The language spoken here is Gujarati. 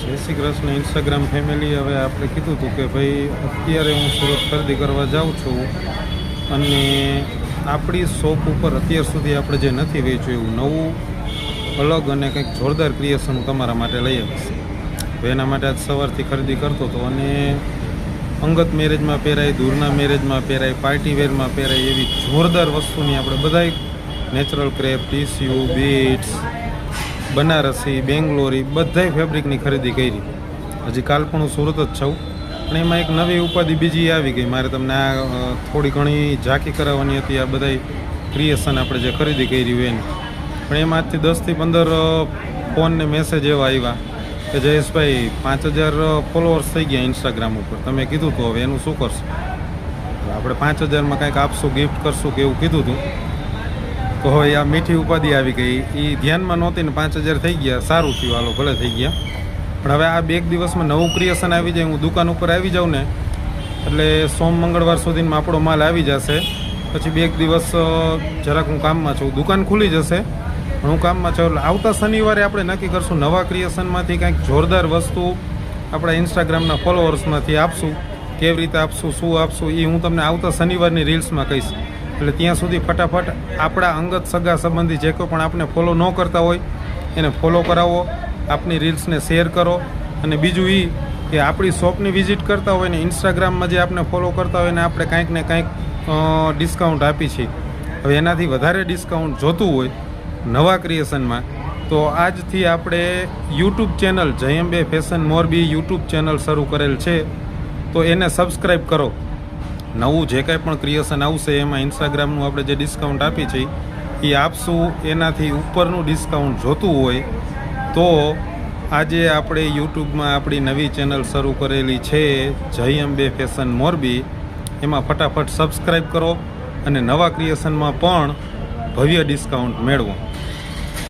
જય શ્રી કૃષ્ણ ઇન્સ્ટાગ્રામ ફેમિલી. હવે આપણે કીધું હતું કે ભાઈ અત્યારે હું સુરત ખરીદી કરવા જાઉં છું અને આપણી શોપ ઉપર અત્યાર સુધી આપણે જે નથી વેચ્યું એવું નવું અલગ અને કંઈક જોરદાર ક્રિએશન તમારા માટે લઈ આવીશ. તો એના માટે આજ સવારથી ખરીદી કરતો હતો અને અંગત મેરેજમાં પહેરાય, દૂરના મેરેજમાં પહેરાય, પાર્ટી વેરમાં પહેરાય એવી જોરદાર વસ્તુની આપણે બધાય નેચરલ ક્રેપ, ટીસ્યુ, બીટ્સ, બનારસી, બેંગ્લોરી બધાય ફેબ્રિકની ખરીદી કરી. હજી કાલ પણ હું સુરત જ છું પણ એમાં એક નવી ઉપાધિ બીજી આવી ગઈ. મારે તમને આ થોડી ઘણી ઝાંકી કરાવવાની હતી. આ બધાય ક્રિએશન આપણે જે ખરીદી કરી હોય એની પણ એમાં આજથી 10 થી 15 ફોન ને મેસેજ એવા આવ્યા કે જયેશભાઈ 5000 ફોલોઅર્સ થઈ ગયા ઇન્સ્ટાગ્રામ ઉપર, તમે કીધું તો હવે એનું શું કરશું? આપણે 5000માં કંઈક આપશું, ગિફ્ટ કરશું કે એવું કીધું હતું. તો હવે આ મીઠી ઉપાધિ આવી ગઈ, એ ધ્યાનમાં નહોતી ને 5000 થઈ ગયા. સારું થયું, હાલો ભલે થઈ ગયા. પણ હવે આ 2 દિવસમાં નવું ક્રિએશન આવી જાય, હું દુકાન ઉપર આવી જાઉં ને એટલે સોમ મંગળવાર સુધીમાં આપણો માલ આવી જશે. પછી 2 દિવસ જરાક હું કામમાં છું, દુકાન ખુલી જશે પણ હું કામમાં છું. એટલે આવતા શનિવારે આપણે નક્કી કરશું નવા ક્રિએશનમાંથી કંઈક જોરદાર વસ્તુ આપણા ઇન્સ્ટાગ્રામના ફોલોઅર્સમાંથી આપશું. કેવી રીતે આપશું, શું આપશું એ હું તમને આવતા શનિવારની રીલ્સમાં કહીશ. એટલે ત્યાં સુધી ફટાફટ આપણા અંગત સગા સંબંધી જે કોઈ પણ આપણે ફોલો ન કરતા હોય એને ફોલો કરાવો, આપની રીલ્સને શેર કરો. અને બીજું એ કે આપણી શોપની વિઝિટ કરતા હોય ને ઇન્સ્ટાગ્રામમાં જે આપણે ફોલો કરતા હોય ને આપણે કાંઈક ને કાંઈક ડિસ્કાઉન્ટ આપી છીએ. હવે એનાથી વધારે ડિસ્કાઉન્ટ જોતું હોય નવા ક્રિએશનમાં તો આજથી આપણે YouTube channel Jay Ambe fashion Morbi YouTube channel શરૂ કરેલ છે, તો એને સબસ્ક્રાઈબ કરો. નવું જે કાંઈ પણ ક્રિએશન આવશે એમાં ઇન્સ્ટાગ્રામનું આપણે જે ડિસ્કાઉન્ટ આપી છે એ આપશું. એનાથી ઉપરનું ડિસ્કાઉન્ટ જોતું હોય તો આજે આપણે યુટ્યુબમાં આપણી નવી ચેનલ શરૂ કરેલી છે જયંબે ફેશન મોરબી, એમાં ફટાફટ સબસ્ક્રાઈબ કરો અને નવા ક્રિએશનમાં પણ ભવ્ય ડિસ્કાઉન્ટ મેળવો.